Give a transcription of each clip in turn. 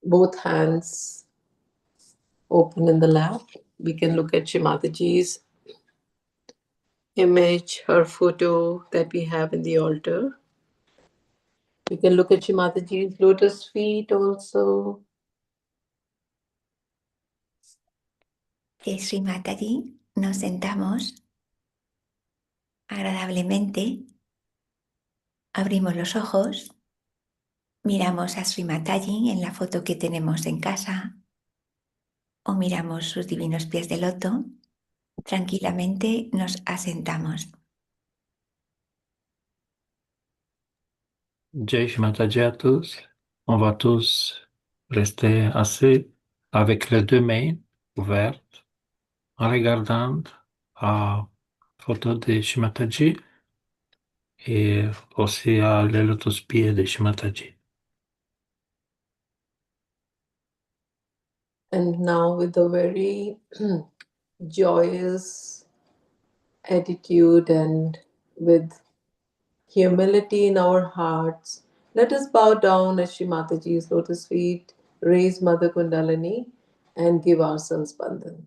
both hands open in the lap. We can look at Shrimataji's image, her photo that we have in the altar. We can look at Shrimataji's lotus feet also. De Sri Mataji nos sentamos agradablemente, abrimos los ojos, miramos a Sri Mataji en la foto que tenemos en casa o miramos sus divinos pies de loto, tranquilamente nos asentamos. Jai Shri Mataji à tous. On va tous rester assis avec les deux mains ouvertes en regardant la photo de Shri Mataji et aussi les lotus pieds de Shri Mataji. And now, with a very joyous attitude and with humility in our hearts, let us bow down at Shri Mataji's lotus feet, raise Mother Kundalini, and give ourselves bandhan.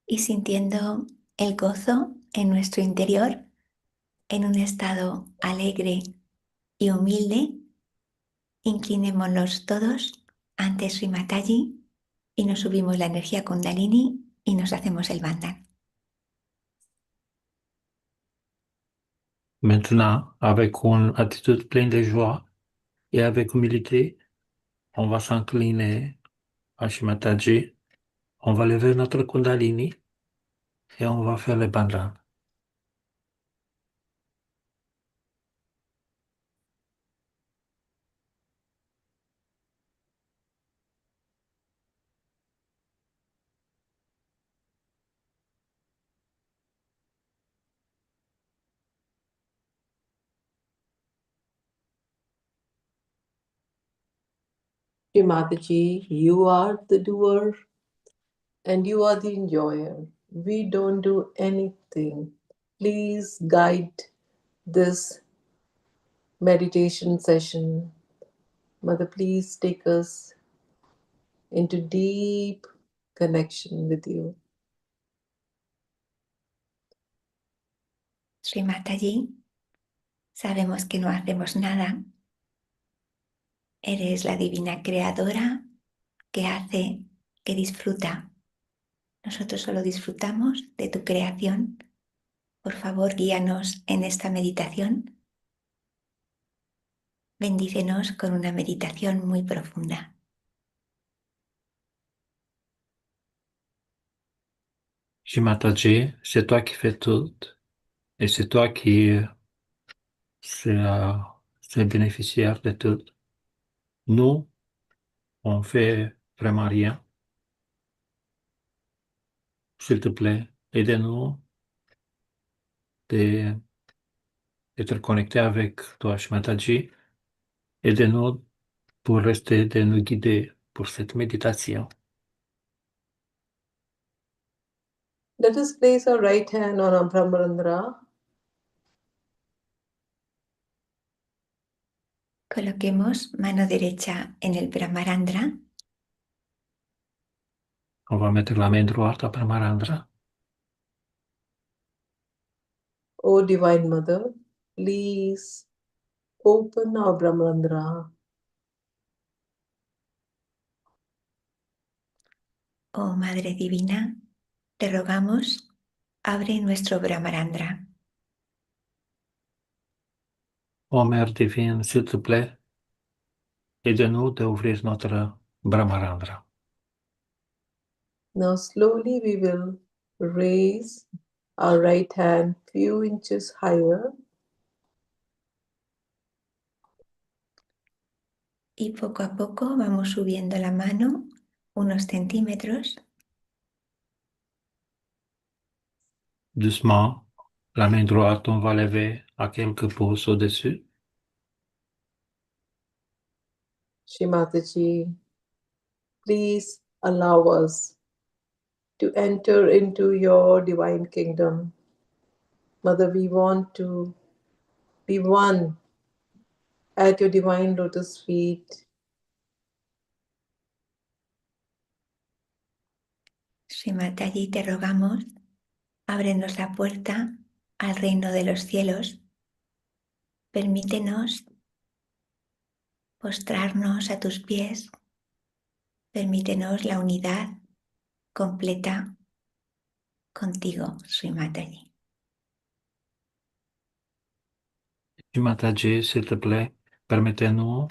Y sintiendo el gozo en nuestro interior, en un estado alegre y humilde, inclinémonos todos ante Sri Mataji y nos subimos la energía Kundalini y nos hacemos el bandhan. Maintenant, avec une attitude pleine de joie et avec humilité, on va s'incliner à Shri Mataji, on va lever notre Kundalini et on va faire le bandhan. Shri Mataji, you are the doer and you are the enjoyer. We don't do anything. Please guide this meditation session. Mother, please take us into deep connection with you. Sri Mataji, sabemos que no hacemos nada. Eres la divina creadora que hace, que disfruta. Nosotros solo disfrutamos de tu creación. Por favor, guíanos en esta meditación. Bendícenos con una meditación muy profunda. Shri Mataji, c'est toi qui fais tout et c'est toi qui c'est bénéficiaire de tout. Nous, on fait vraiment rien. S'il te plaît, aidez-nous d'être connectés avec toi, Shri Mataji. Aidez-nous pour rester de nous guider pour cette méditation. Let us place our right hand on our Brahmarandra. Coloquemos mano derecha en el Brahmarandra. On va mettre la main droite à Brahmarandra. O Divine Mother, please open our Brahmarandra. Oh Madre Divina, te rogamos, abre nuestro Brahmarandra. Oh Mère divine, s'il te plaît, aide-nous d'ouvrir notre Brahmarandra. Now slowly we will raise our right hand few inches higher. Y poco a poco vamos subiendo la mano unos centímetros. Doucement, la main droite, on va lever à quelques pouces au-dessus. Shri Mataji, please allow us to enter into your divine kingdom. Mother, we want to be one at your divine lotus feet. Sri Mataji, te rogamos, ábrenos la puerta al reino de los cielos. Permítenos postrarnos a tus pies. Permítenos la unidad completa contigo, Sri Mataji. Shri Mataji, s'il te plaît, permettez-nous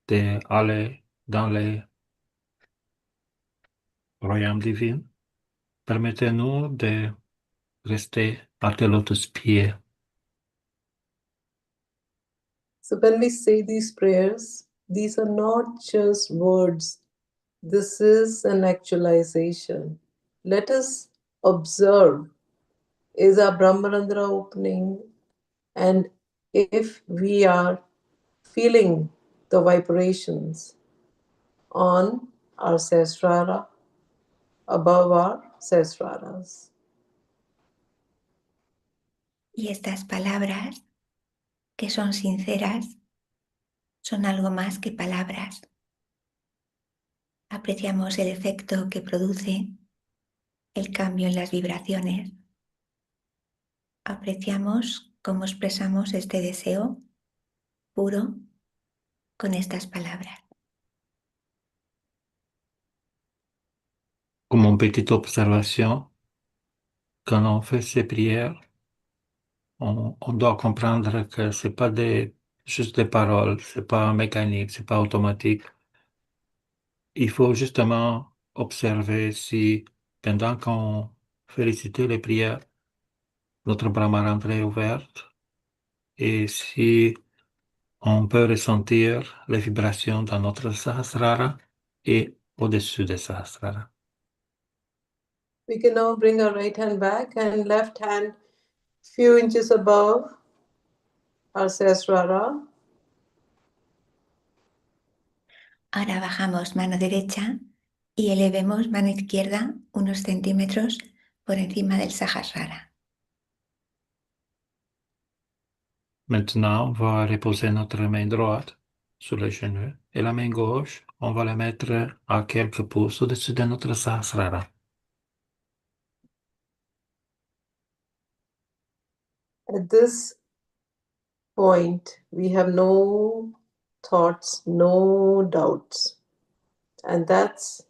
d'aller dans les royaumes divins. Permettez-nous de rester à tes lotus pieds. So when we say these prayers, these are not just words. This is an actualization. Let us observe, is our Brahmarandra opening? And if we are feeling the vibrations on our sesrara, above our sesraras. Y estas palabras, que son sinceras, son algo más que palabras. Apreciamos el efecto que produce el cambio en las vibraciones. Apreciamos cómo expresamos este deseo puro con estas palabras. Comme une petite observation, quand on fait ces prières, on doit comprendre que c'est pas juste des paroles, c'est pas mécanique, c'est pas automatique. Il faut justement observer si, pendant qu'on félicite les prières, notre Brahmarandra est ouverte et si on peut ressentir les vibrations dans notre Sahasrara et au-dessus des Sahasrara. We can now bring our right hand back and left hand few inches above our sesrara. Ahora bajamos mano derecha y elevemos mano izquierda unos centímetros por encima del Sahasrara. Maintenant, on va reposer notre main droite sur le genou et la main gauche, on va la mettre à quelques pouces au-dessus de notre Sahasrara. At this point, we have no thoughts, no doubts. And that's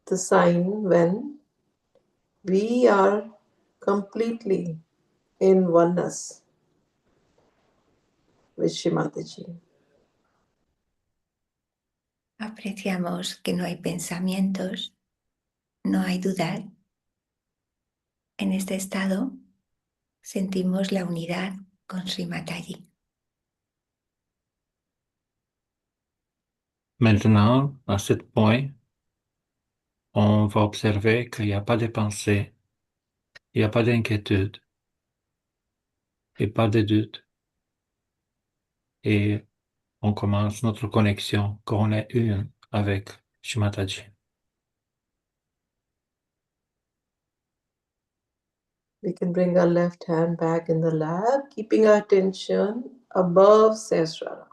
the sign when we are completely in oneness with Shri Mataji. Apreciamos que no hay pensamientos, no hay dudas. En este estado sentimos la unidad con Sri Mataji. Maintenant, à ce point, on va observer qu'il n'y a pas de pensée, il n'y a pas d'inquiétude et pas de doute. Et on commence notre connexion quand on est une avec Shri Mataji. We can bring our left hand back in the lap, keeping our attention above Sesrara.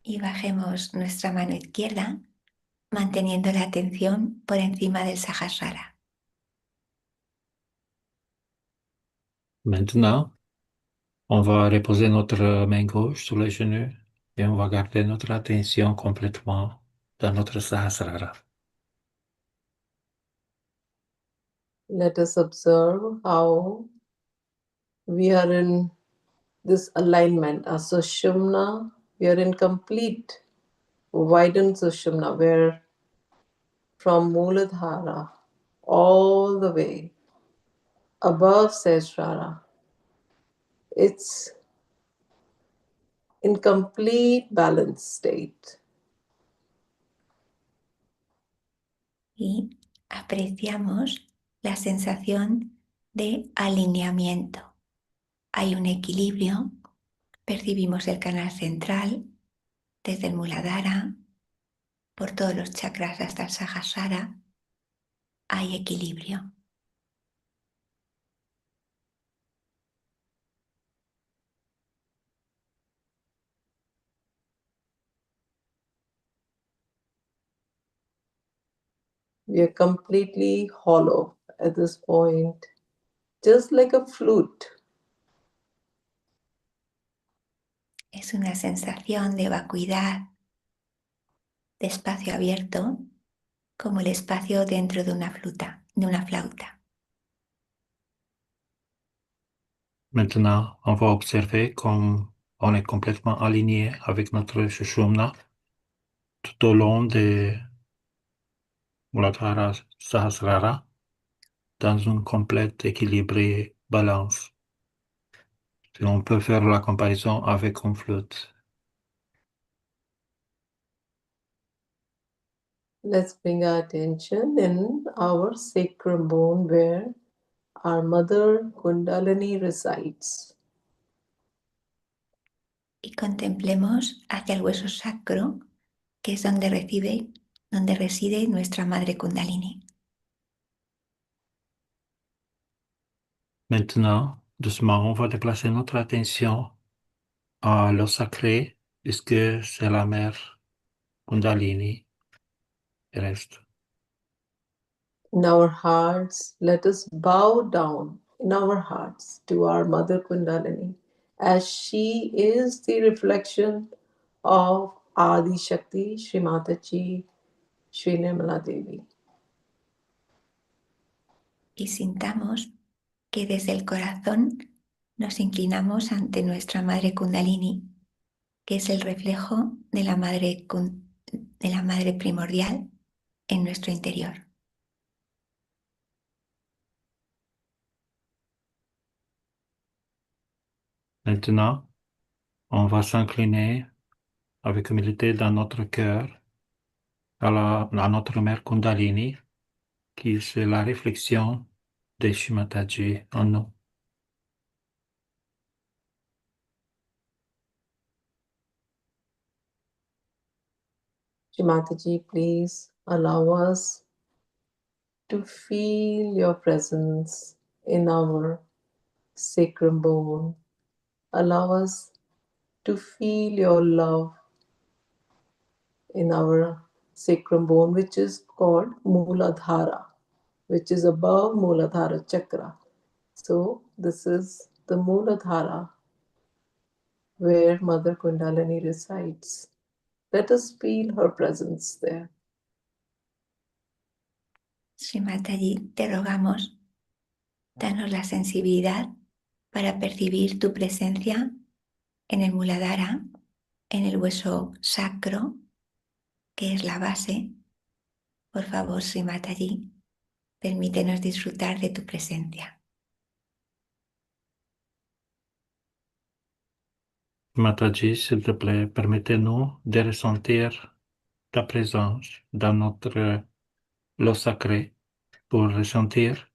Y bajemos nuestra mano izquierda, manteniendo la atención por encima del Sahasrara. Maintenant, on va reposer notre main gauche sur le genou et on va garder notre attention complètement dans notre Sahasrara. Let us observe how we are in this alignment. Our Sushumna, we are in complete widened Sushumna, where from Muladhara all the way above Sesrara, it's in complete balanced state. Y apreciamos la sensación de alineamiento. Hay un equilibrio, percibimos el canal central desde el Muladhara, por todos los chakras hasta el Sahasrara, hay equilibrio. We are completely hollow at this point, just like a flute. Es una sensación de vacuidad, de espacio abierto, como el espacio dentro de una flauta. Maintenant, on va observer comme on est complètement aligné avec notre Sushumna tout au long de Muladhara Sahasrara dans une complète équilibre et balance. Et on peut faire la comparaison avec une flûte. Let's bring our attention in our sacrum bone where our mother Kundalini resides. Y contemplemos hacia el hueso sacro, que es donde reside nuestra madre Kundalini. Maintenant, doucement, on va déplacer notre attention à l'eau sacré, puisque c'est la mère Kundalini reste. In our hearts, let us bow down in our hearts to our mother Kundalini, as she is the reflection of Adi Shakti, Shri Mataji, Shri Nirmala Devi. Y sintamos que desde el corazón nos inclinamos ante nuestra madre Kundalini, que es el reflejo de la madre primordial en nuestro interior. Maintenant, on va s'incliner avec humilité dans notre cœur à notre mère Kundalini, qui est la réflexion de Shimataji en nous. Shri Mataji, please allow us to feel your presence in our sacrum bone. Allow us to feel your love in our sacrum bone, which is called Mooladhara, which is above Mooladhara chakra. So, this is the Mooladhara where Mother Kundalini resides. Let us feel her presence there. Shri Mataji, te rogamos, danos la sensibilidad para percibir tu presencia en el Muladhara, en el hueso sacro, que es la base. Por favor, Shri Mataji, permítenos disfrutar de tu presencia. Mataji, s'il te plaît, permettez-nous de ressentir ta présence dans notre eau sacrée pour ressentir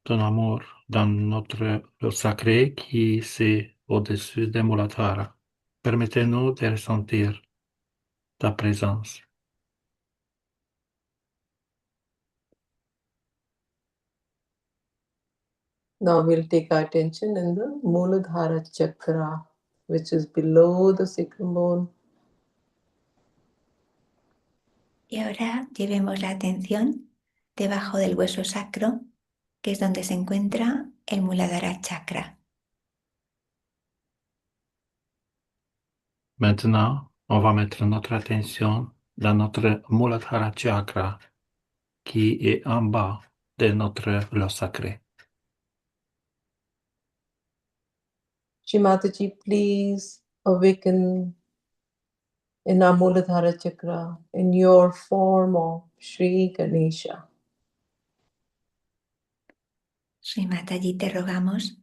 ton amour dans notre eau sacrée qui est au-dessus de Muladhara. Permettez-nous de ressentir ta présence. Now we'll take our attention in the Mooladhara chakra, which is below the sacrum bone. Y ahora llevemos la atención debajo del hueso sacro, que es donde se encuentra el Muladhara chakra. Maintenant, on va mettre notre attention dans notre Muladhara chakra qui est en bas de notre eau sacrée. Shri Mataji, please awaken in our Mooladhara chakra in your form of Shri Ganesha. Shri Mataji, te rogamos,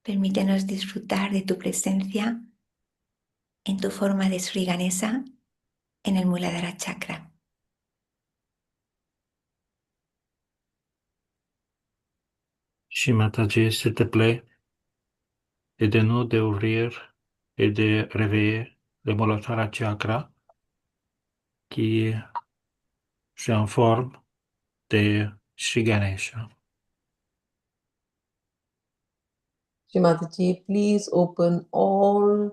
permítenos disfrutar de tu presencia en tu forma de Sri Ganesha en el Muladhara chakra. Shri Mataji, s'il te plaît, aide-nous d'ouvrir et de réveiller le Muladhara chakra qui est en forme de Shri Ganesha. Shri Mataji, please open all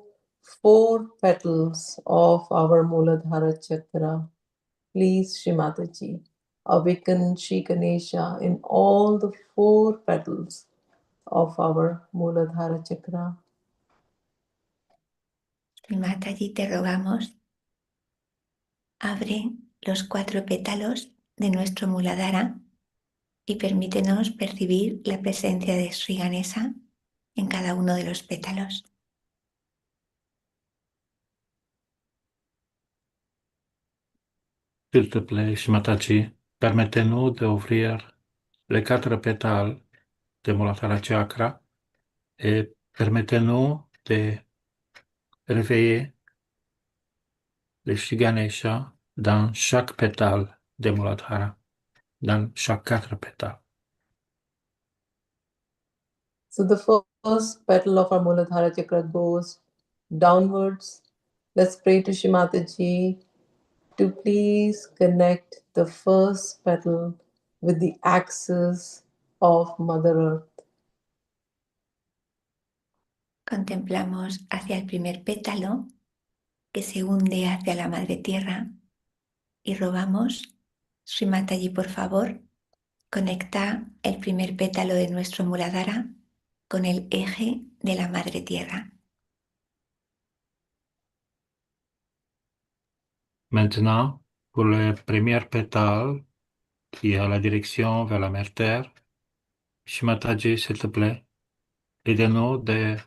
4 petals of our Mooladhara chakra please, Shrimataji, awaken Shri Ganesha in all the 4 petals of our Muladhara Chakra. Sri Mataji, te rogamos, abre los 4 pétalos de nuestro Muladhara y permítenos percibir la presencia de Sri Ganesha en cada uno de los pétalos. S'il te plaît, Shimataji, permettez-nous d'ouvrir les 4 pétales de Muladhara Chakra et permettez-nous de réveiller les Shri Ganesha dans chaque pétale de Muladhara, dans chaque 4 pétales. So the first petal of our Muladhara Chakra goes downwards. Let's pray to Shrimataji to please connect the first petal with the axis of Mother Earth. Contemplamos hacia el primer pétalo que se hunde hacia la Madre Tierra y rogamos, Sri Mataji, por favor, conecta el primer pétalo de nuestro Muladhara con el eje de la Madre Tierra. Maintenant, pour le premier pétale qui a la direction vers la Mère Terre, Shimataji, s'il te plaît, aidez-nous de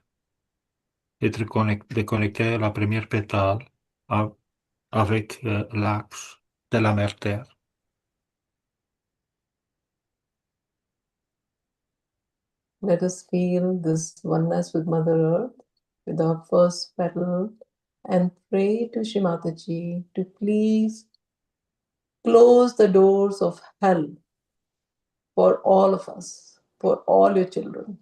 connecter la première pétale avec l'axe de la Mère Terre. Let us feel this oneness with Mother Earth, with our first petal, and pray to Shrimataji to please close the doors of hell for all of us, for all your children.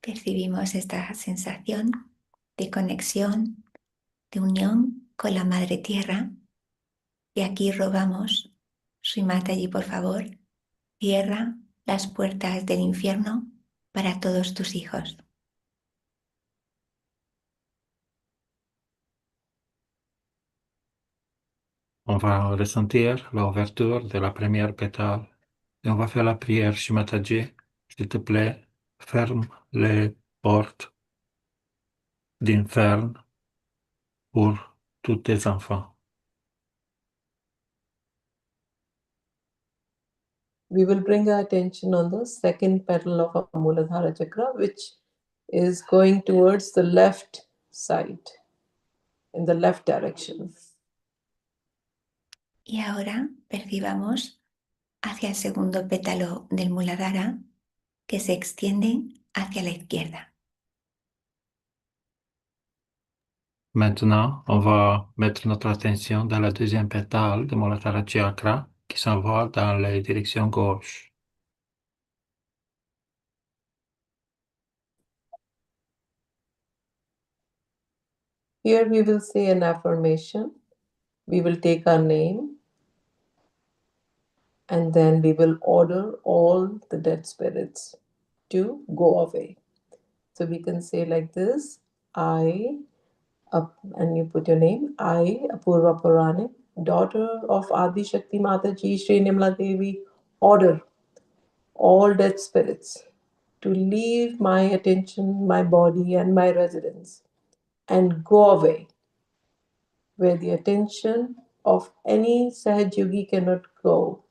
Percibimos esta sensación de conexión, de unión con la Madre Tierra y aquí rogamos, Sri Mataji, por favor, cierra las puertas del infierno para todos tus hijos. On va ressentir l'ouverture de la première pétale et on va faire la prière. Shimataji, s'il te plaît, ferme les portes d'inferne pour tous tes enfants. We will bring our attention on the second petal of our Muladhara Chakra, which is going towards the left side, in the left direction. Y ahora percibamos hacia el segundo pétalo del Muladhara que se extiende hacia la izquierda. Maintenant, on va mettre notre attention dans la deuxième pétale de Muladhara Chakra qui s'envole dans la direction gauche. Here we will say an affirmation. We will take our name and then we will order all the dead spirits to go away. So we can say like this, and you put your name, I, Apurva Puranik, daughter of Adi Shakti Mataji Shri Nimla Devi, order all dead spirits to leave my attention, my body, and my residence and go away where the attention of any Sahaj Yogi cannot go,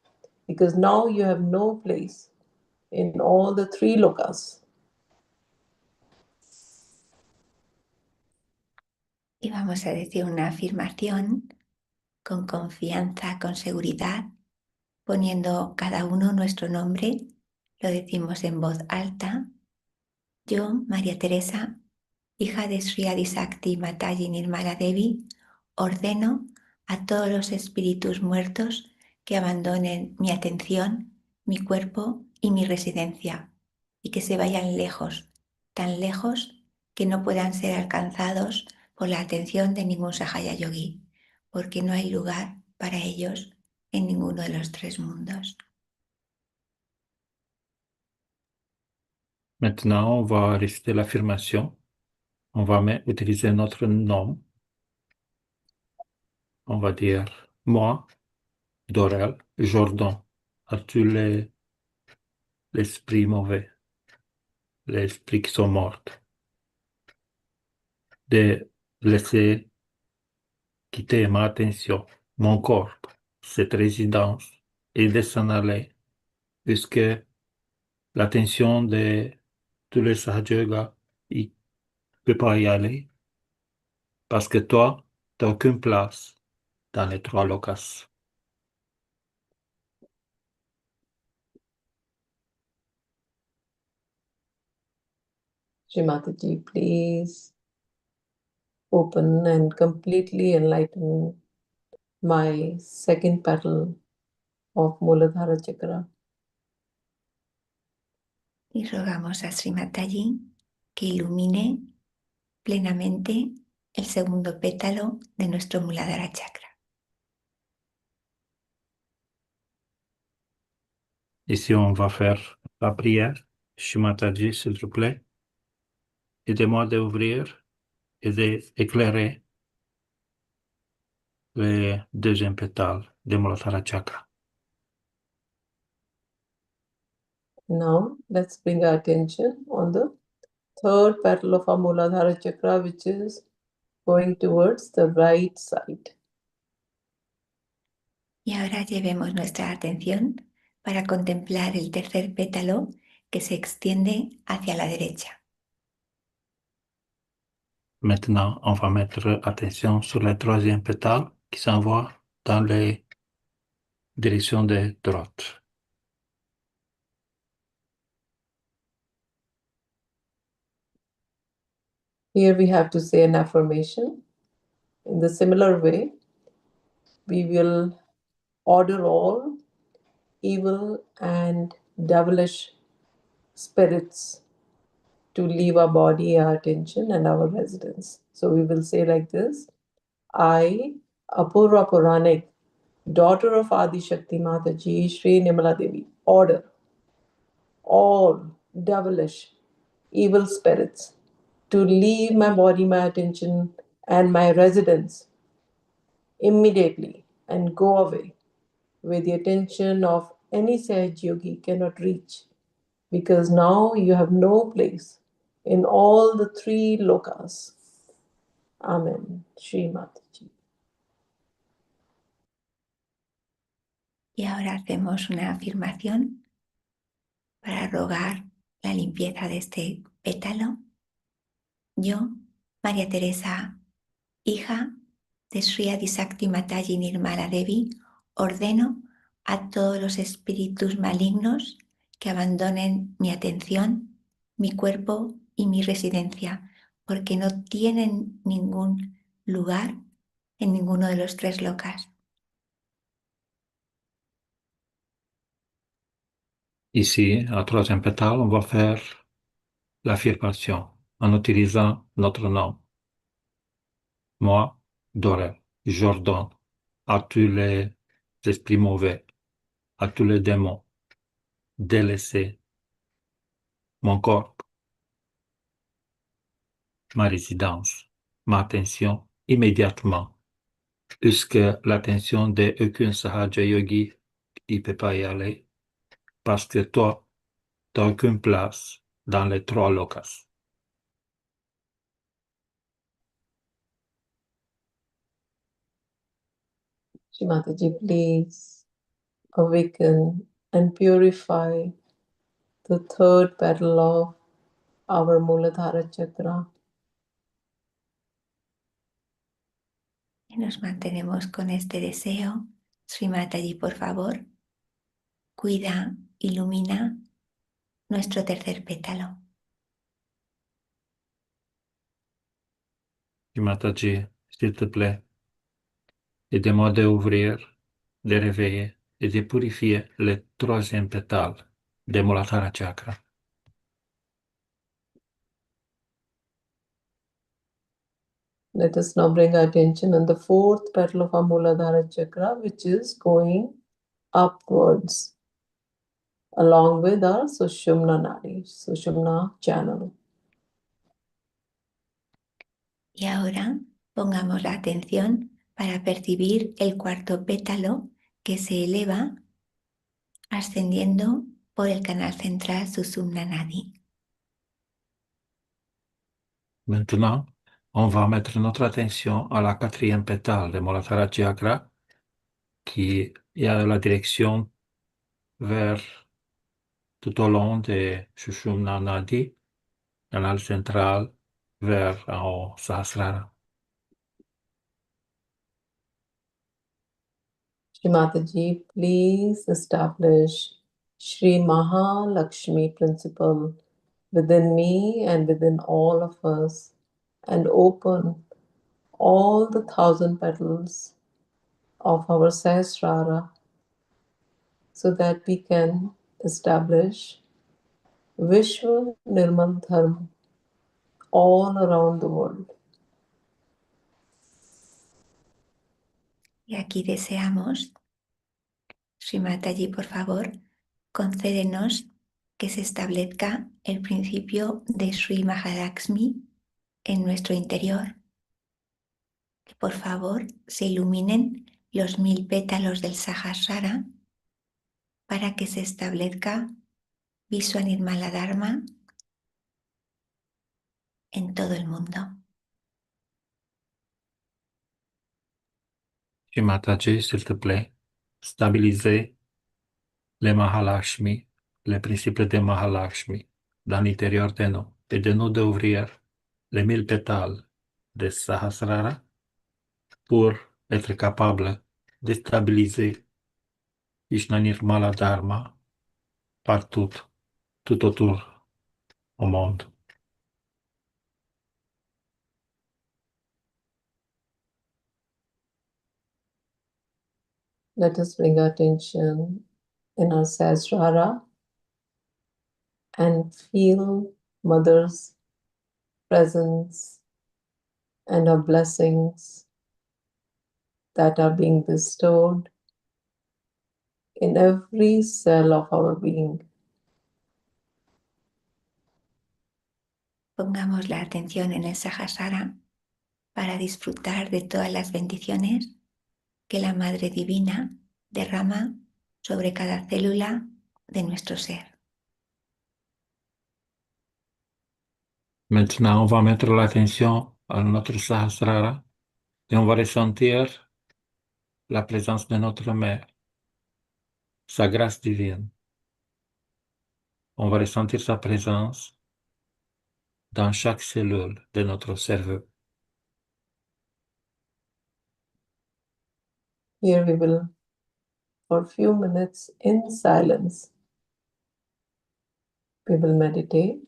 because now you have no place in all the 3 lokas. Y vamos a decir una afirmación con confianza, con seguridad, poniendo cada uno nuestro nombre. Lo decimos en voz alta. Yo, María Teresa, hija de Sri Adisakti Mataji Nirmala Devi, ordeno a todos los espíritus muertos que abandonen mi atención, mi cuerpo y mi residencia, y que se vayan lejos, tan lejos que no puedan ser alcanzados por la atención de ningún Sahaya Yogi, porque no hay lugar para ellos en ninguno de los 3 mundos. Maintenant, on va réciter l'affirmation. On va utiliser notre nom. on va dire, moi, Dorel, Jordan, as-tu l'esprit mauvais, l'esprit qui sont morts, de laisser quitter ma attention, mon corps, cette résidence, et de s'en aller, puisque l'attention de tous les Sahaja, il ne peut pas y aller, parce que toi, tu n'as aucune place dans les trois lokas. Shri Mataji, please open and completely enlighten my second petal of Muladhara Chakra. Y rogamos a Sri Mataji que ilumine plenamente el segundo pétalo de nuestro Muladhara Chakra. Ici, on va faire la prière. Shri Mataji, s'il te plaît, aidez-moi d'ouvrir et d'éclairer le deuxième pétale de Muladhara Chakra. Now, let's bring our attention on the third petal of our Muladhara Chakra, which is going towards the right side. Y ahora llevemos nuestra atención para contemplar el tercer pétalo que se extiende hacia la derecha. Maintenant, on va mettre attention sur le troisième pétale qui s'envoie dans les directions de droite. Here we have to say an affirmation. In the similar way, we will order all evil and devilish spirits to leave our body, our attention, and our residence. So we will say like this: I, Apurva Puranik, daughter of Adi Shakti Mataji, Shri Nirmala Devi, order all devilish, evil spirits to leave my body, my attention, and my residence immediately and go away where the attention of any Sahaj Yogi cannot reach, because now you have no place in all the three lokas. Amen. Shri Mataji. Y ahora hacemos una afirmación para rogar la limpieza de este pétalo. Yo, María Teresa, hija de Sri Adisakti Mataji Nirmala Devi, ordeno a todos los espíritus malignos que abandonen mi atención, mi cuerpo y mi residencia, porque no tienen ningún lugar en ninguno de los tres lokas. Ici, à troisième pétale, on va faire l'affirmation en utilisant notre nom. Moi, Dorel, Jordan, à tous les esprits mauvais, à tous les démons, délaissez mon corps, ma résidence, ma attention immédiatement, puisque l'attention d'aucun Sahaja Yogi, il ne peut pas y aller, parce que toi, tu n'as aucune place dans les trois lokas. Shri Mataji, please awaken and purify the third petal of our Muladhara Chakra. Y nos mantenemos con este deseo. Sri Mataji, por favor, cuida, ilumina nuestro tercer pétalo. Mataji, s'il te plaît, aidez-moi d'ouvrir, de réveiller et de purifier le troisième pétale de Muladhara Chakra. Let us now bring our attention on the fourth petal of our Muladhara Chakra, which is going upwards along with our Sushumna Nadi, Sushumna channel. Y ahora pongamos la atención para percibir el cuarto pétalo que se eleva ascendiendo por el canal central Sushumna Nadi. Maintenant, on va mettre notre attention à la quatrième pétale de Muladhara Chakra qui est à la direction vers tout au long de Sushumna Nadi, canal central vers en haut, Sahasrara. Shrimataji, please establish Shri Mahalakshmi principle within me and within all of us, and open all the 1,000 petals of our Sahasrara so that we can establish Vishwa Nirmal Dharma all around the world. Y aquí deseamos, Sri Mataji, por favor, concédenos que se establezca el principio de Sri Mahalakshmi en nuestro interior. Que por favor se iluminen los 1000 pétalos del Sahasrara para que se establezca Vishwa Nirmala Dharma en todo el mundo. Shri Mataji, s'il te plaît, stabilisez les Mahalakshmi, les principes de Mahalakshmi dans l'intérieur de nous et de nous d'ouvrir les 1000 pétales de Sahasrara pour être capable de stabiliser Vishnu Nirmala Dharma partout, tout autour au monde. Let us bring our attention in our Sahasrara and feel Mother's presence and her blessings that are being bestowed in every cell of our being. Pongamos la atención en el Sahasrara para disfrutar de todas las bendiciones que la Madre Divina derrama sobre cada célula de nuestro ser. Maintenant, on va mettre l'attention à notre Sahasrara et on va ressentir la présence de notre Mère, sa grâce divine. On va ressentir sa présence dans chaque cellule de notre cerveau. Here we will, for a few minutes in silence, we will meditate.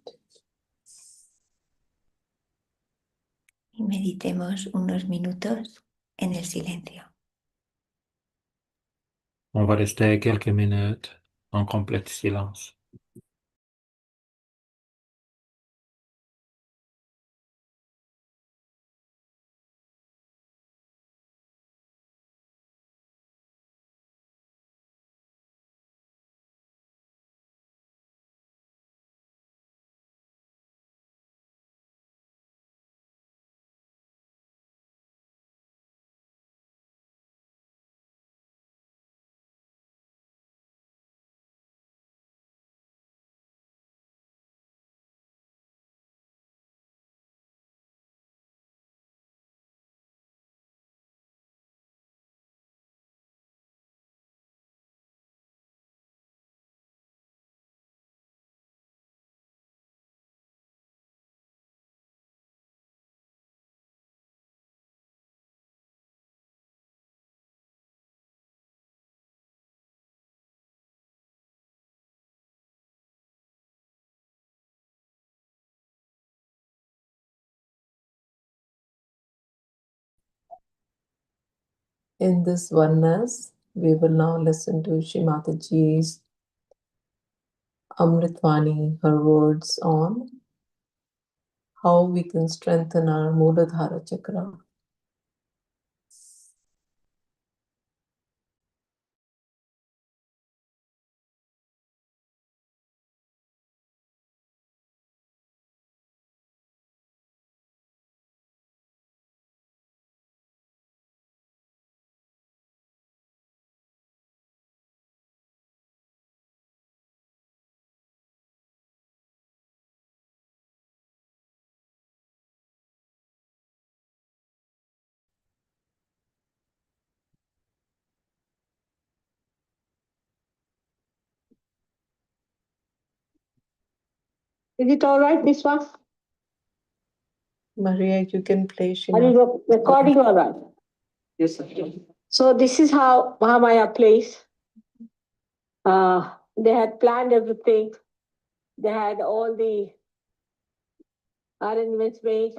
Y meditemos unos minutos en el silencio. On va rester quelques minutes en complet silence. In this oneness, we will now listen to Shrimataji's Amritvani, her words on how we can strengthen our Muladhara Chakra. Is it all right, Biswa? Maria, you can play Are Shima. you recording all right? Yes, sir. So this is how Mahamaya plays. They had planned everything. They had all the arrangements made,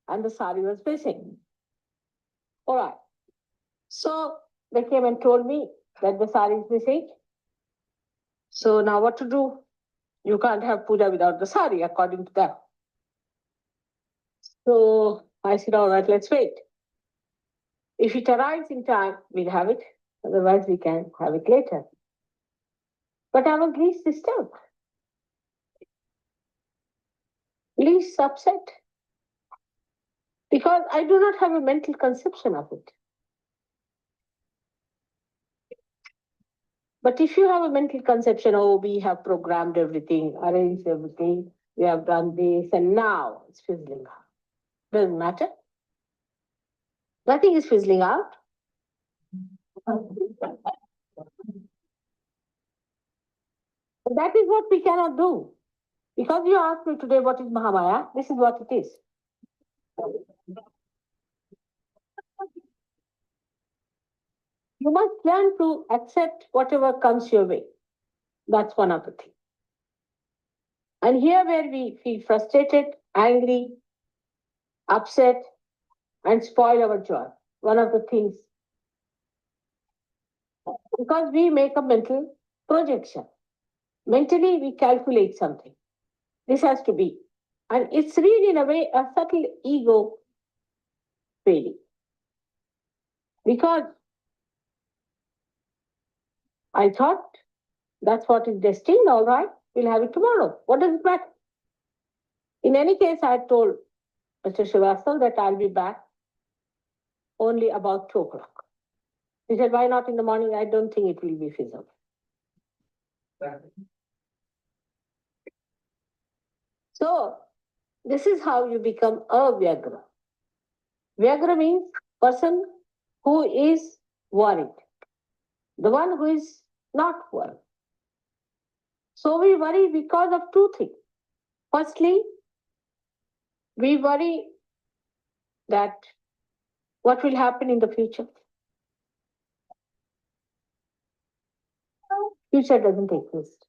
and the sari was missing. All right. So they came and told me that the sari is missing. So now what to do? You can't have puja without the sari, according to them. So I said, all right, let's wait. If it arrives in time, we'll have it. Otherwise, we can have it later. But I was least disturbed, least upset, because I do not have a mental conception of it. But if you have a mental conception, oh, we have programmed everything, arranged everything, we have done this, and now it's fizzling out. Doesn't matter. Nothing is fizzling out. That is what we cannot do. Because you asked me today what is Mahamaya, this is what it is. You must learn to accept whatever comes your way. That's one of the things. And here where we feel frustrated, angry, upset, and spoil our joy. One of the things. Because we make a mental projection. Mentally, we calculate something. This has to be. And it's really, in a way, a subtle ego feeling. Because I thought that's what is destined, all right, we'll have it tomorrow. What does it matter? In any case, I had told Mr. Srivastava that I'll be back only about 2 o'clock. He said, why not in the morning? I don't think it will be feasible. So, this is how you become a Vyagra. Vyagra means person who is worried, the one who is not worried. So we worry because of 2 things. Firstly, we worry that what will happen in the future. Future doesn't exist.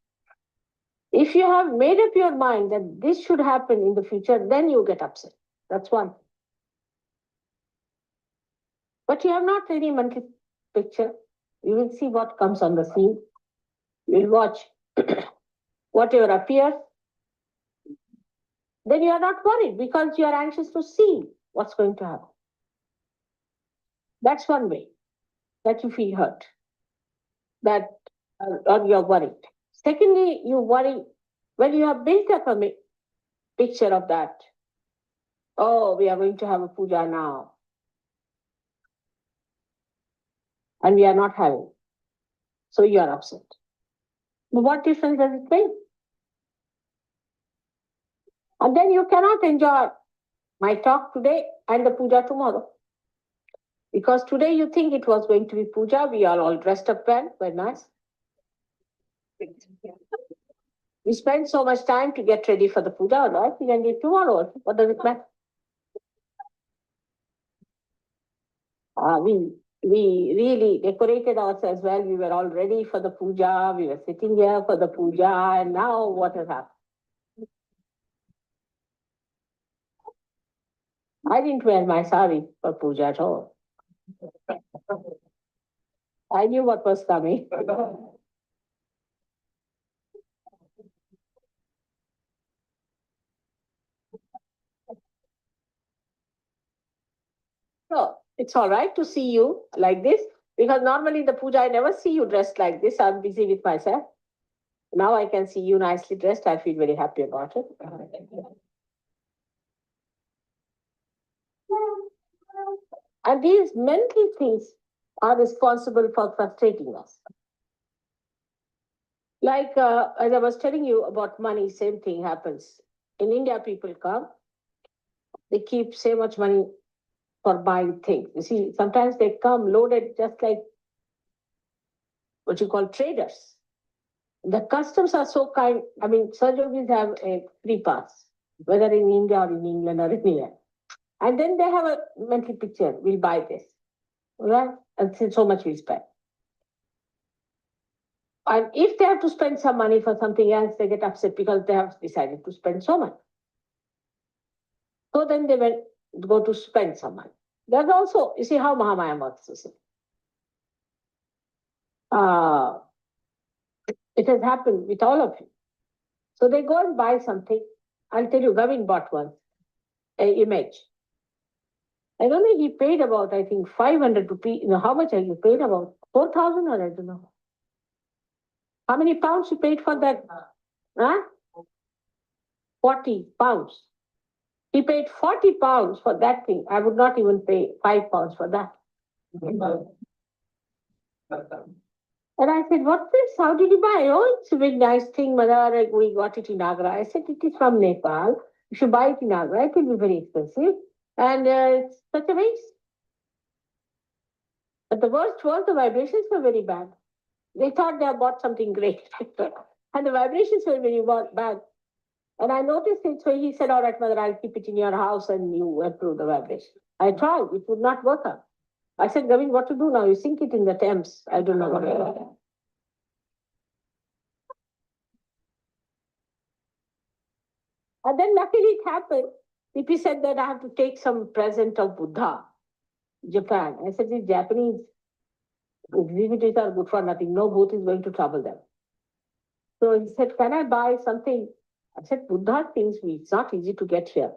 If you have made up your mind that this should happen in the future, then you get upset. That's one. But you have not any mental picture. You will see what comes on the scene. You will watch whatever appears. Then you are not worried because you are anxious to see what's going to happen. That's one way that you feel hurt, that or you are worried. Secondly, you worry when you have built up a picture of that. Oh, we are going to have a puja now. And we are not having. So you are upset. But what difference does it make? And then you cannot enjoy my talk today and the puja tomorrow. Because today you think it was going to be puja, we are all dressed up well, very nice. We spend so much time to get ready for the puja, right? We can do it tomorrow. What does it matter? We really decorated ourselves well. We were all ready for the puja. We were sitting here for the puja. And now what has happened? I didn't wear my sari for puja at all. I knew what was coming. So it's all right to see you like this, because normally in the puja, I never see you dressed like this. I'm busy with myself. Now I can see you nicely dressed. I feel very happy about it. And these mental things are responsible for frustrating us. Like as I was telling you about money, same thing happens. In India, people come, they keep so much money for buying things. You see, sometimes they come loaded just like what you call traders. The customs are so kind. I mean, Sajogis have a free pass, whether in India or in England or anywhere. And then they have a mental picture. We'll buy this. All right? And so much we spend. And if they have to spend some money for something else, they get upset because they have decided to spend so much. So then they went go to spend some money. There's also, you see how Mahamaya works. It has happened with all of you. So they go and buy something. I'll tell you, Gavin bought one, an image. I don't know, he paid about, I think, 500 rupees. You know, how much have you paid? About 4,000 or I don't know. How many pounds you paid for that? Huh? 40 pounds. He paid 40 pounds for that thing. I would not even pay 5 pounds for that. And I said, what's this? How did you buy? Oh, it's a very nice thing, mother. We got it in Agra. I said, it is from Nepal. You should buy it in Agra. It will be very expensive. And it's such a waste. But the worst was the vibrations were very bad. They thought they had bought something great. And the vibrations were very bad. And I noticed it. So he said, all right, mother, I'll keep it in your house and you improve the vibration. I tried. It would not work out. I said, Gavin, what to do now? You sink it in the Thames. I don't know what to do. And then luckily it happened. P.P. said that I have to take some present of Buddha, Japan. I said, these Japanese exhibitors are good for nothing. No booth is going to trouble them. So he said, can I buy something? I said, Buddha things, it's not easy to get here.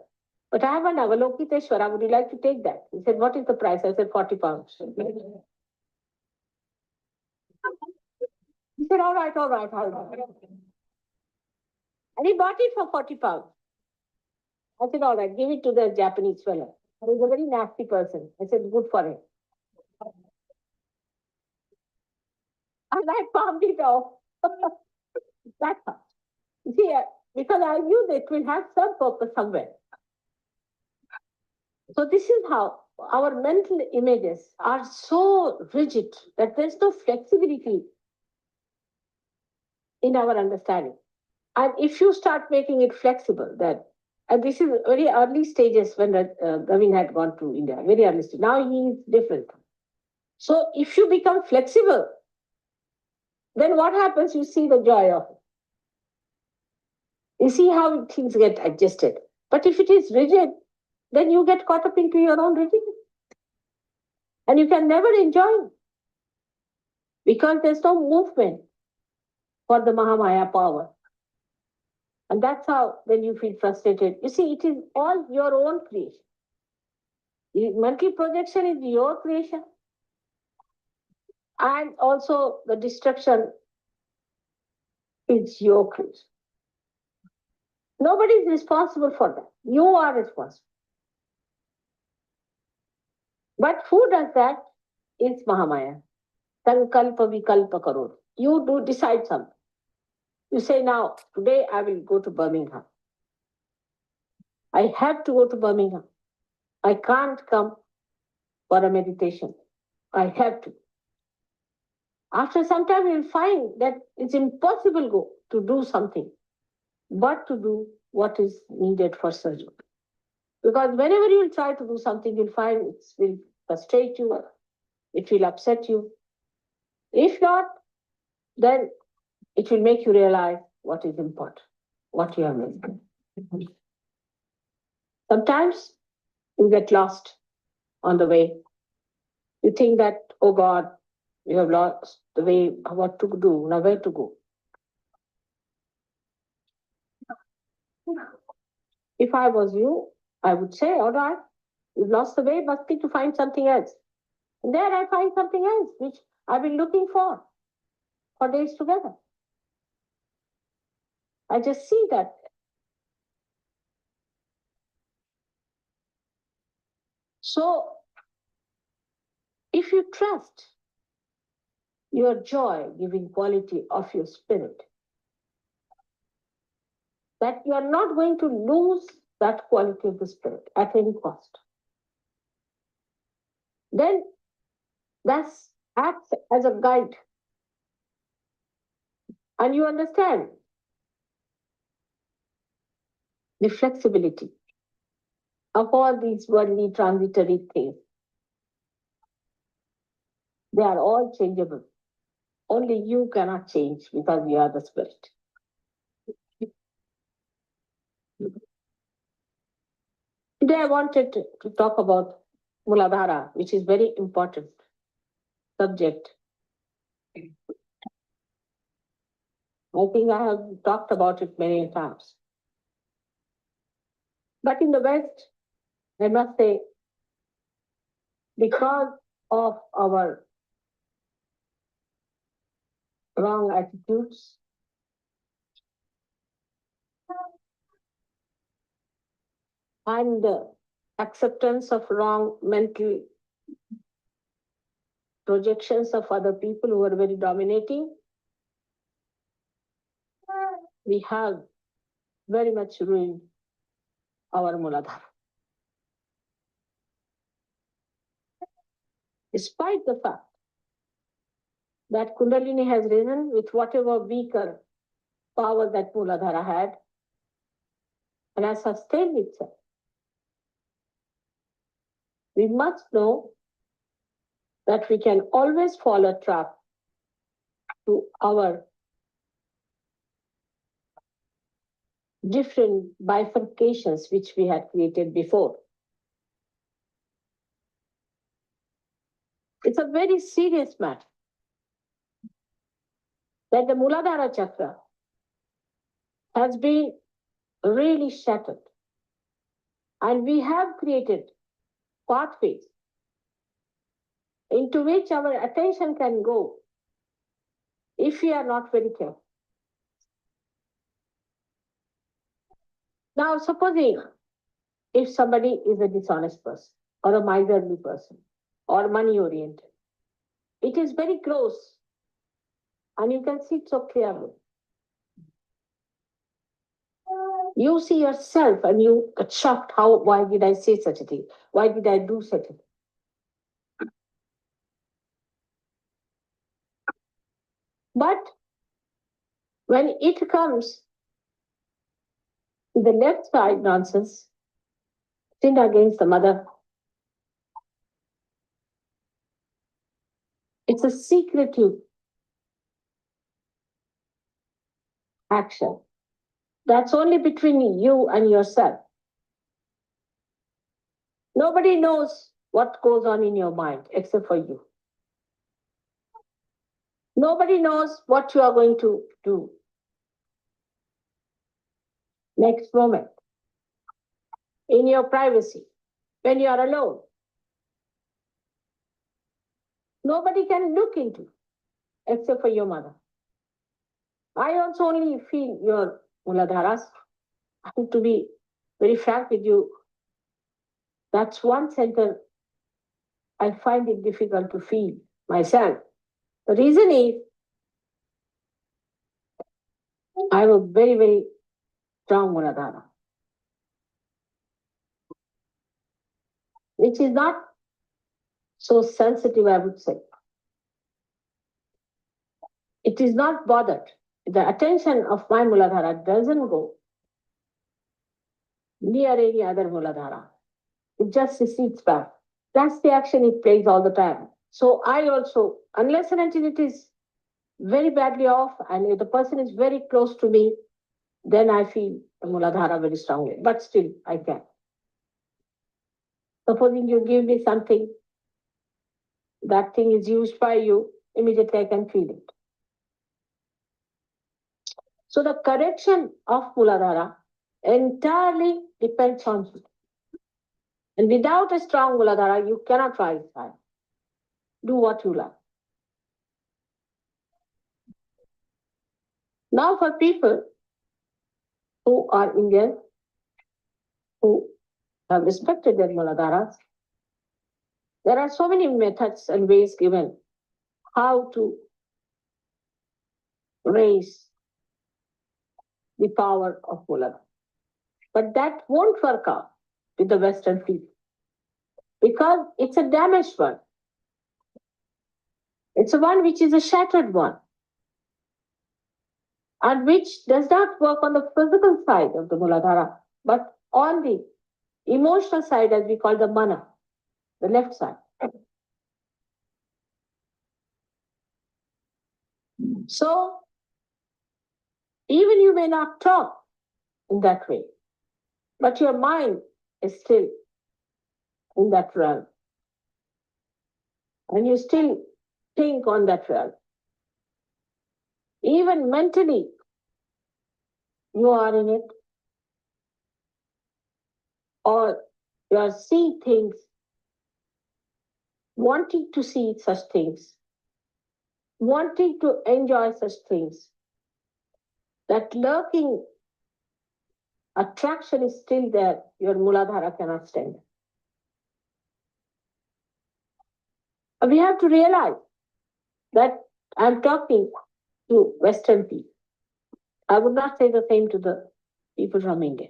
But I have an Avalokiteshvara. Would you like to take that? He said, what is the price? I said, 40 pounds. He said, all right. And he bought it for 40 pounds. I said, all right, give it to the Japanese fellow. He's a very nasty person. I said, good for him. And I palmed it off. That's all. See, because I knew that it will have some purpose somewhere. So this is how our mental images are so rigid that there's no flexibility in our understanding. And if you start making it flexible, then, and this is very early stages when Gavin had gone to India, very early stage. Now he is different. So if you become flexible, then what happens? You see the joy of it. You see how things get adjusted. But if it is rigid, then you get caught up into your own rigidity. And you can never enjoy it because there's no movement for the Mahamaya power. And that's how then you feel frustrated. You see, it is all your own creation. Mental projection is your creation. And also the destruction is your creation. Nobody is responsible for that. You are responsible. But who does that? Is Mahamaya. Sankalpa vikalpa karo. You do decide something. You say, now, today I will go to Birmingham. I have to go to Birmingham. I can't come for a meditation. I have to. After some time, you'll find that it's impossible to do something, but to do what is needed for surgery. Because whenever you'll try to do something, you'll find it will frustrate you, it will upset you. If not, then it will make you realize what is important, what you have missed. Sometimes you get lost on the way. You think that, oh God, you have lost the way, what to do, now where to go. If I was you, I would say, all right, you've lost the way, must be to find something else. And there I find something else, which I've been looking for days together. I just see that. So, if you trust your joy-giving quality of your spirit, that you are not going to lose that quality of the spirit at any cost, then that acts as a guide. And you understand the flexibility of all these worldly transitory things. They are all changeable. Only you cannot change because you are the spirit. Today I wanted to talk about Muladhara, which is very important subject. I think I have talked about it many times. But in the West, I must say, because of our wrong attitudes, and the acceptance of wrong mental projections of other people who are very dominating, we have very much ruined our Muladhara. Despite the fact that Kundalini has risen with whatever weaker power that Muladhara had and has sustained itself, we must know that we can always fall a trap to our different bifurcations which we had created before. It's a very serious matter that the Muladhara chakra has been really shattered. And we have created pathways into which our attention can go if we are not very careful. Now, supposing if somebody is a dishonest person or a miserly person or money oriented, it is very close and you can see it so clearly. You see yourself and you get shocked. Why did I say such a thing? Why did I do such a thing? But when it comes to the left side nonsense, sin against the mother, it's a secretive action. That's only between you and yourself. Nobody knows what goes on in your mind except for you. Nobody knows what you are going to do next moment in your privacy when you are alone. Nobody can look into except for your mother. I also only feel your Muladharas. To be very frank with you, that's one center I find it difficult to feel myself. The reason is I have a very, very strong Muladhara, which is not so sensitive, I would say. It is not bothered. The attention of my Muladhara doesn't go near any other Muladhara. It just recedes back. That's the action it plays all the time. So I also, unless and until it is very badly off and if the person is very close to me, then I feel the Muladhara very strongly. But still, I can. Supposing you give me something, that thing is used by you, immediately I can feel it. So the correction of Muladhara entirely depends on you. And without a strong Muladhara, you cannot rise high. Do what you like. Now for people who are Indian, who have respected their Muladharas, there are so many methods and ways given how to raise the power of Muladhara. But that won't work out with the Western field because it's a damaged one. It's a one which is a shattered one. and which does not work on the physical side of the Muladhara, but on the emotional side, as we call the mana, the left side. So, even you may not talk in that way, but your mind is still in that realm. And you still think on that realm. Even mentally, you are in it, or you are seeing things, wanting to see such things, wanting to enjoy such things. That lurking attraction is still there, your Muladhara cannot stand. We have to realize that I'm talking to Western people. I would not say the same to the people from India.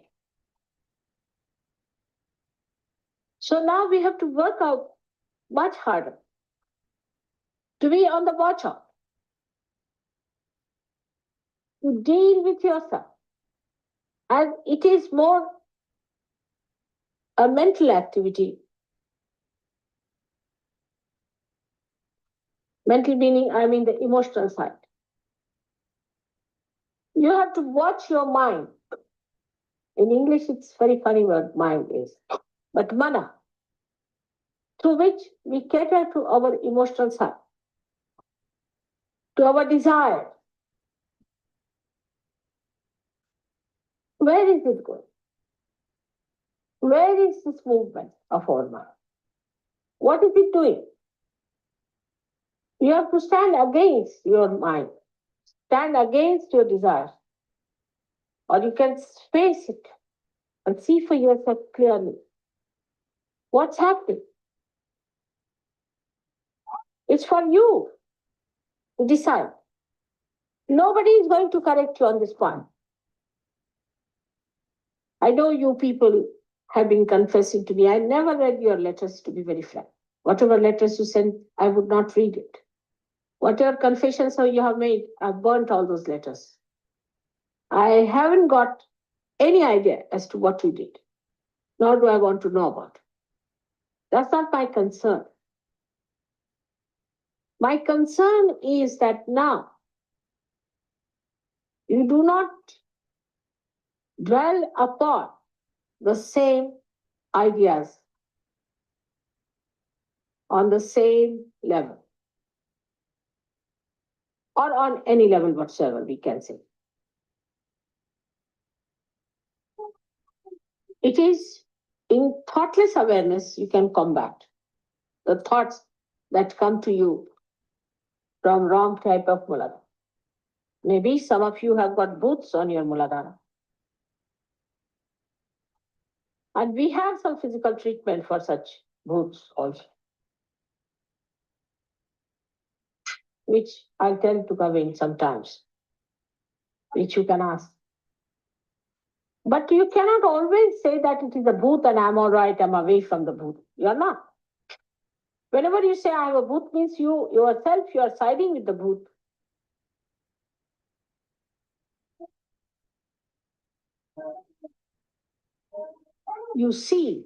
So now we have to work out much harder to be on the watch out, to deal with yourself. And it is more a mental activity. Mental meaning, I mean the emotional side. You have to watch your mind. In English, it's very funny word mind is, but mana, through which we cater to our emotional side, to our desire. Where is it going? Where is this movement of our mind? What is it doing? You have to stand against your mind, stand against your desires, or you can face it and see for yourself clearly what's happening. It's for you to decide. Nobody is going to correct you on this point. I know you people have been confessing to me. I never read your letters, to be very frank. Whatever letters you sent, I would not read it. Whatever confessions you have made, I've burnt all those letters. I haven't got any idea as to what you did, nor do I want to know about it. That's not my concern. My concern is that now you do not dwell upon the same ideas on the same level, or on any level whatsoever, we can say. It is in thoughtless awareness you can combat the thoughts that come to you from wrong type of Muladhara. Maybe some of you have got booths on your Muladhara. And we have some physical treatment for such booths also, which I'll tell to come in sometimes, which you can ask. But you cannot always say that it is a booth and I'm all right, I'm away from the booth. You're not. Whenever you say I have a booth, means you yourself, you are siding with the booth. You see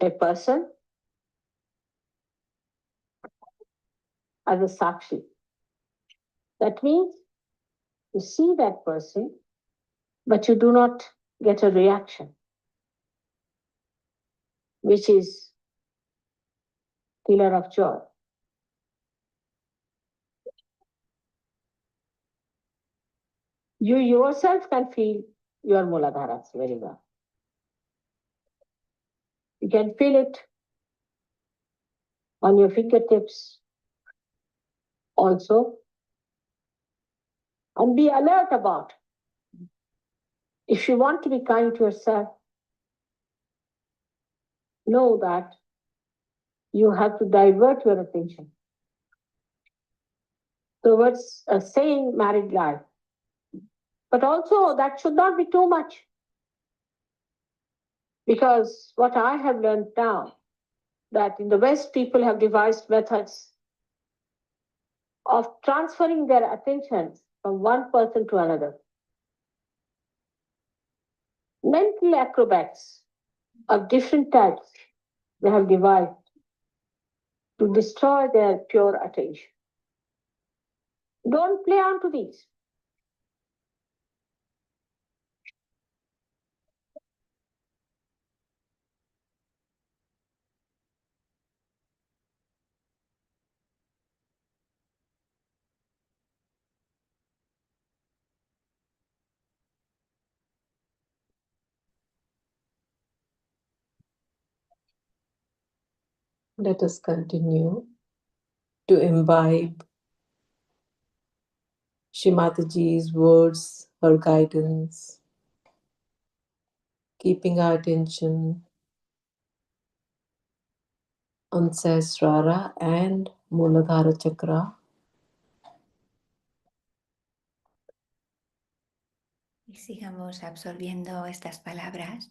a person as a sakshi. That means you see that person, but you do not get a reaction, which is killer of joy. You yourself can feel your Muladharas very well. You can feel it on your fingertips also, and be alert about. If you want to be kind to yourself, know that you have to divert your attention towards a sane married life. But also that should not be too much. Because what I have learned now, that in the West people have devised methods of transferring their attention from one person to another. Mental acrobats of different types they have devised to destroy their pure attention. Don't play on to these. Let us continue to imbibe Shrimataji's words, her guidance, keeping our attention on Sahasrara and Muladhara Chakra. Y sigamos absorbiendo estas palabras,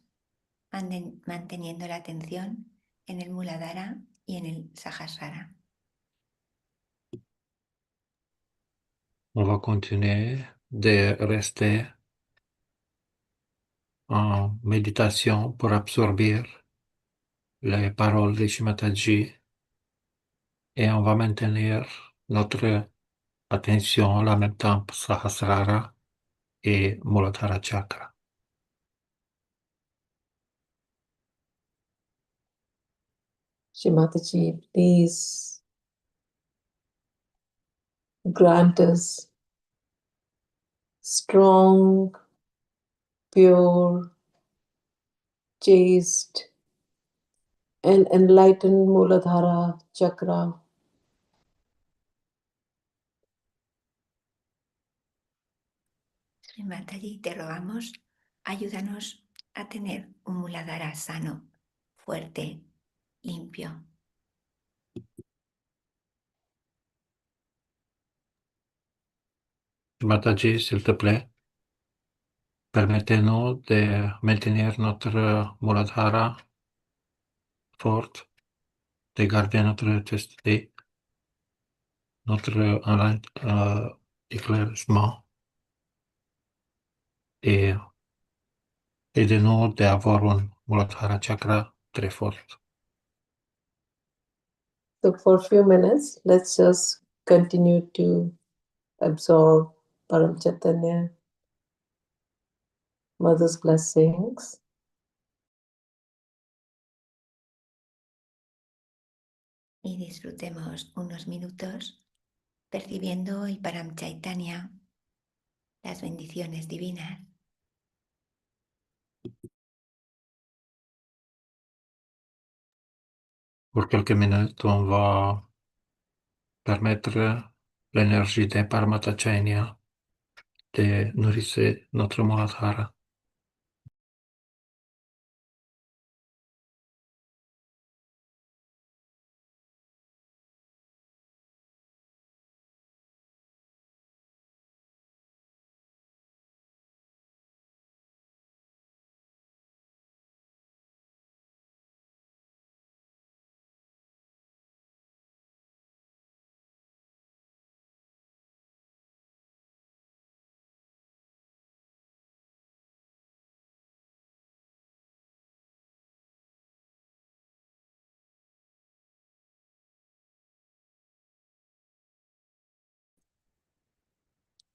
manteniendo la atención en el Muladhara y en el Sahasrara. On va continuer de rester en méditation pour absorber les paroles de Shimataji et on va maintenir notre attention en même temps pour Sahasrara et Muladhara Chakra. Shrimataji, please grant us strong, pure, chaste, and enlightened Muladhara Chakra. Sri Mataji, te rogamos, ayúdanos a tener un Muladhara sano, fuerte, limpio. Mataji, s'il te plaît, permettez-nous de maintenir notre Muladhara forte, de garder notre chastité, notre éclaircissement et aidez-nous d'avoir un Muladhara Chakra très fort. So, for a few minutes, let's just continue to absorb Param Chaitanya, Mother's blessings. Y disfrutemos unos minutos percibiendo el Param Chaitanya, las bendiciones divinas. Pour quelques minutes, on va permettre l'énergie de Paramatachainya de nourrir notre Muladhara.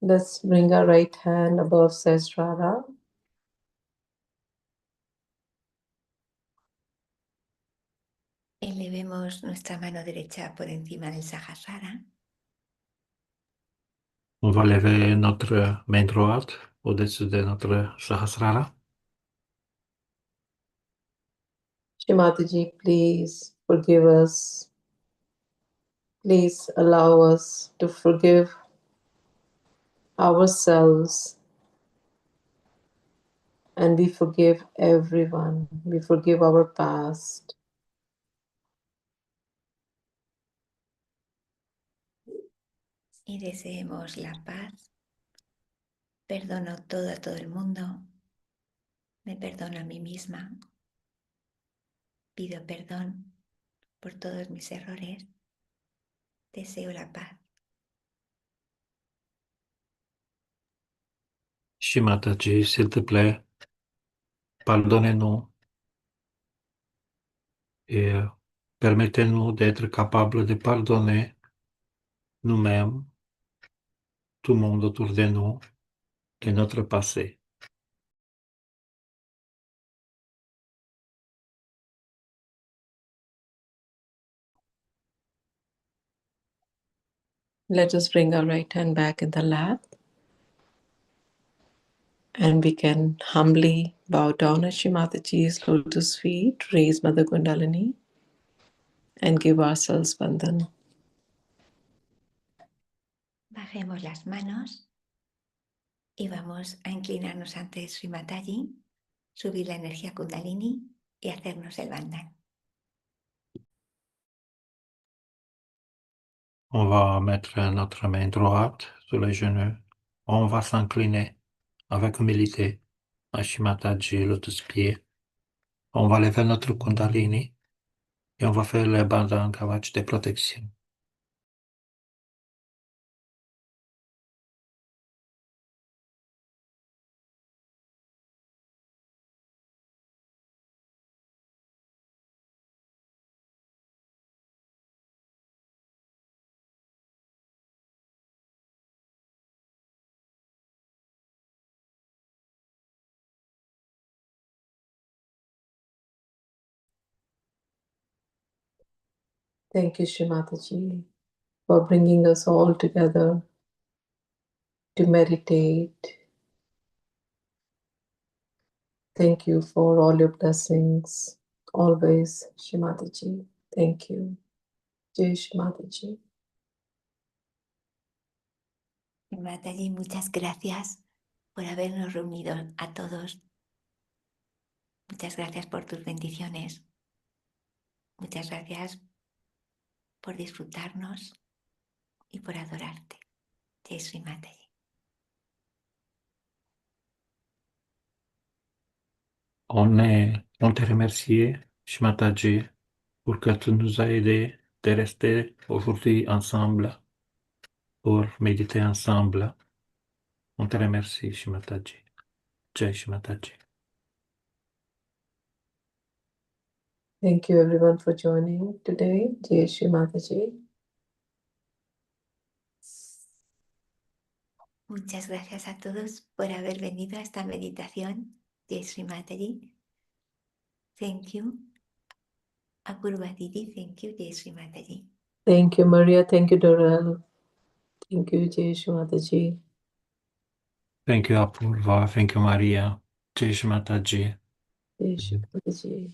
Let's bring our right hand above Sahasrara. Elevemos nuestra mano derecha por encima del Sahasrara. On va lever notre main droite au-dessus de notre Sahasrara. Shrimataji, please forgive us. Please allow us to forgive ourselves, and we forgive everyone. We forgive our past. Y deseemos la paz. Perdono todo a todo el mundo. Me perdono a mí misma. Pido perdón por todos mis errores. Deseo la paz. Shri Mataji, s'il te plaît, pardonnez-nous et permettez-nous d'être capables de pardonner nous-mêmes, tout le monde autour de nous et notre passé. Let us bring our right hand back in the lap. And we can humbly bow down at Shri Mataji's lotus feet, raise Mother Kundalini, and give ourselves Bandhan. Bajemos las manos y vamos a inclinarnos ante Sri Mataji, subir la energía Kundalini y hacernos el bandhan. On va mettre notre main droite sur les genoux. On va s'incliner avec humilité à Shri Mataji, lotus pied. On va lever notre Kundalini et on va faire le bandhan kavach de protection. Thank you, Shri Mataji, for bringing us all together to meditate. Thank you for all your blessings. Always, Shri Mataji. Thank you. Jai Shri Mataji. Sri Mataji, muchas gracias por habernos reunido a todos. Muchas gracias por tus bendiciones. Muchas gracias por disfrutarnos y por adorarte. Jai Sri Mataji. On te remercie, Shri Mataji, pour que tu nous as aidés de rester aujourd'hui ensemble, pour méditer ensemble. On te remercie, Shri Mataji. Jai Shri Mataji. Thank you everyone for joining today. Jai Shri Mataji. Muchas gracias a todos por haber venido a esta meditación. Jai Sri Mataji. Thank you. Apurva Didi, thank you. Jai Sri Mataji. Thank you, Maria. Thank you, Dorel. Thank you, Jai Shri Mataji. Thank you, Apurva. Thank you, Maria. Jai Shri Mataji. Jai Shri Mataji.